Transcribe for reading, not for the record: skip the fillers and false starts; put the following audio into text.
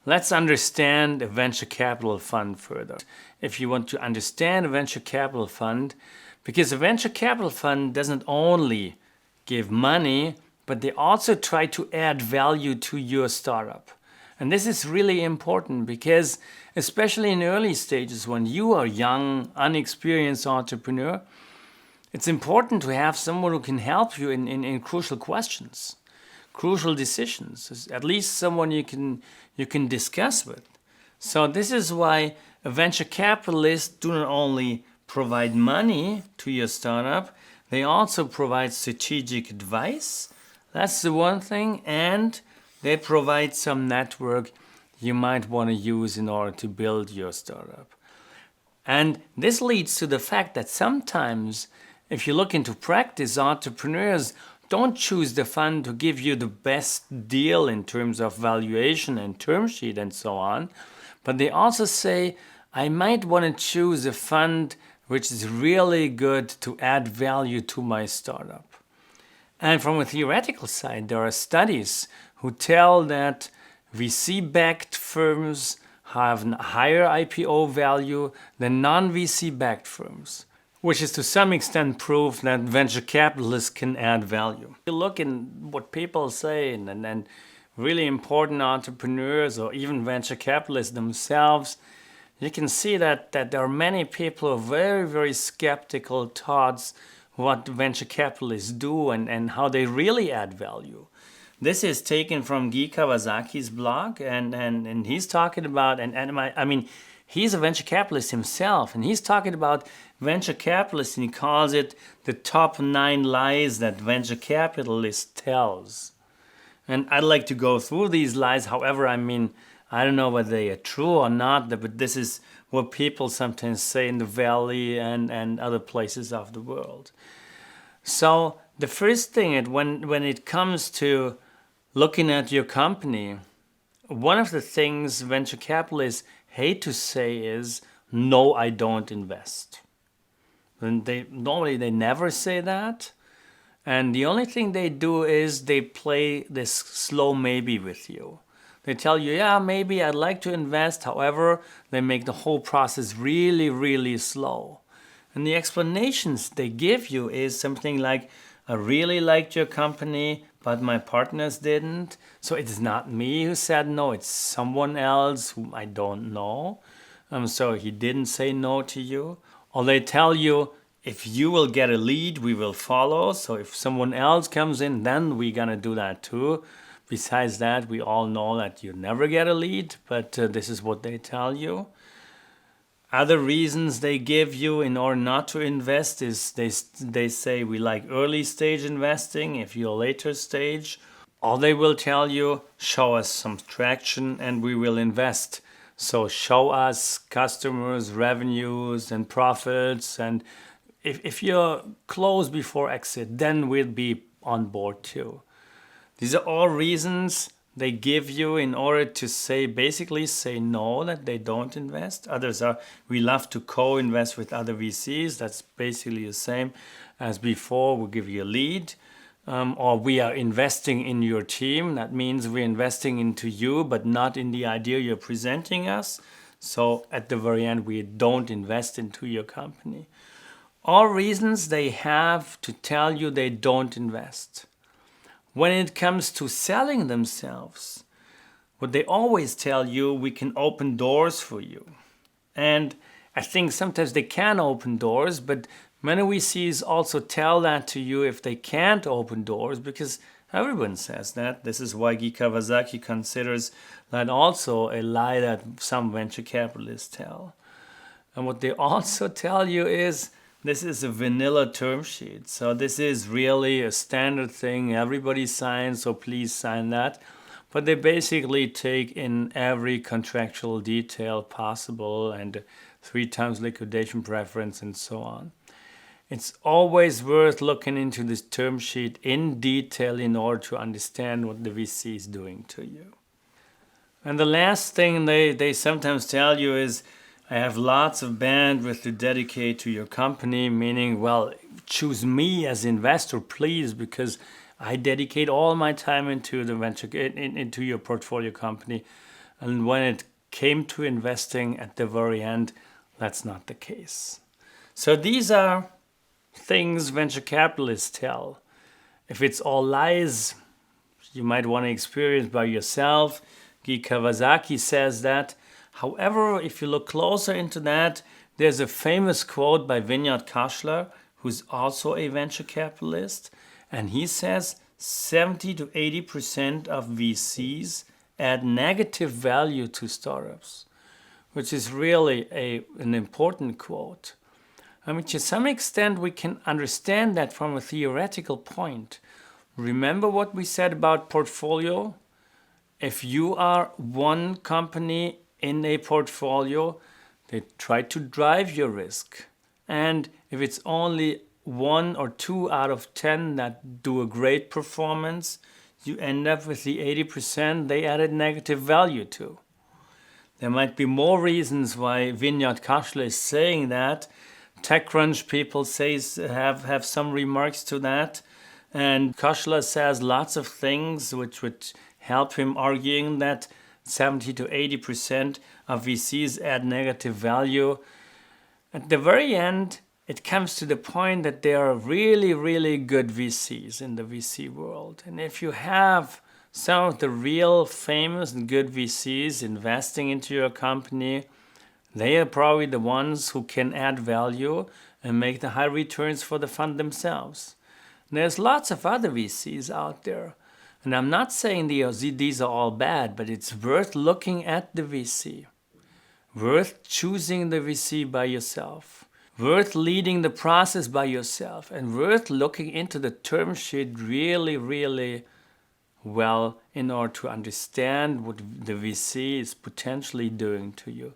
Let's understand a venture capital fund further. If you want to understand a venture capital fund, because a venture capital fund doesn't only give money, but they also try to add value to your startup. And this is really important because especially in early stages when you are young, unexperienced entrepreneur, it's important to have someone who can help you in crucial questions, crucial decisions, at least someone you can discuss with. So this is why a venture capitalist do not only provide money to your startup, they also provide strategic advice. That's the one thing, and they provide some network you might want to use in order to build your startup. And this leads to the fact that sometimes, if you look into practice, entrepreneurs don't choose the fund to give you the best deal in terms of valuation and term sheet and so on, but they also say, I might want to choose a fund which is really good to add value to my startup. And from a theoretical side, there are studies who tell that VC-backed firms have a higher IPO value than non-VC-backed firms, which is to some extent proof that venture capitalists can add value. You look in what people say and really important entrepreneurs or even venture capitalists themselves, you can see that there are many people who are very, very skeptical towards what venture capitalists do and how they really add value. This is taken from Guy Kawasaki's blog, and he's talking about, I mean, he's a venture capitalist himself, and he's talking about venture capitalists, and he calls it the top 9 lies that venture capitalists tells. And I'd like to go through these lies. However, I mean, I don't know whether they are true or not, but this is what people sometimes say in the Valley and other places of the world. So the first thing, when it comes to looking at your company, one of the things venture capitalists hate to say is, no, I don't invest. And normally they never say that. And the only thing they do is they play this slow maybe with you. They tell you, yeah, maybe I'd like to invest. However, they make the whole process really, really slow. And the explanations they give you is something like, I really liked your company, but my partners didn't. So it's not me who said no, it's someone else whom I don't know. So he didn't say no to you. Or they tell you, if you will get a lead, we will follow. So if someone else comes in, then we're going to do that too. Besides that, we all know that you never get a lead, but this is what they tell you. Other reasons they give you in order not to invest is they say we like early stage investing. If you're later stage, or they will tell you, show us some traction and we will invest. So show us customers, revenues and profits, and if you're close before exit, then we'll be on board too. These are all reasons they give you in order to basically say no, that they don't invest. Others are, we love to co-invest with other VCs. That's basically the same as before. We'll give you a lead. Or we are investing in your team. That means we're investing into you, but not in the idea you're presenting us. So at the very end, we don't invest into your company. All reasons they have to tell you they don't invest. When it comes to selling themselves, what they always tell you, we can open doors for you. And I think sometimes they can open doors, but many VCs also tell that to you if they can't open doors, because everyone says that. This is why Guy Kawasaki considers that also a lie that some venture capitalists tell. And what they also tell you is, this is a vanilla term sheet. So this is really a standard thing. Everybody signs, so please sign that. But they basically take in every contractual detail possible and 3 times liquidation preference and so on. It's always worth looking into this term sheet in detail in order to understand what the VC is doing to you. And the last thing they sometimes tell you is, I have lots of bandwidth to dedicate to your company, meaning, well, choose me as investor, please, because I dedicate all my time into the into your portfolio company. And when it came to investing at the very end, that's not the case. So these are things venture capitalists tell. If it's all lies, you might want to experience by yourself. Guy Kawasaki says that. However, if you look closer into that, there's a famous quote by Vineyard Kashler, who's also a venture capitalist, and he says 70 to 80% of VCs add negative value to startups, which is really an important quote. I mean, to some extent, we can understand that from a theoretical point. Remember what we said about portfolio? If you are one company in a portfolio, they try to drive your risk. And if it's only 1 or 2 out of 10 that do a great performance, you end up with the 80% they added negative value to. There might be more reasons why Vineyard Kashler is saying that. TechCrunch people have some remarks to that. And Kashler says lots of things which would help him arguing that 70 to 80% of VCs add negative value. At the very end, it comes to the point that there are really, really good VCs in the VC world. And if you have some of the real famous and good VCs investing into your company, they are probably the ones who can add value and make the high returns for the fund themselves. There's lots of other VCs out there. And I'm not saying these are all bad, but it's worth looking at the VC, worth choosing the VC by yourself, worth leading the process by yourself, and worth looking into the term sheet really, really well in order to understand what the VC is potentially doing to you.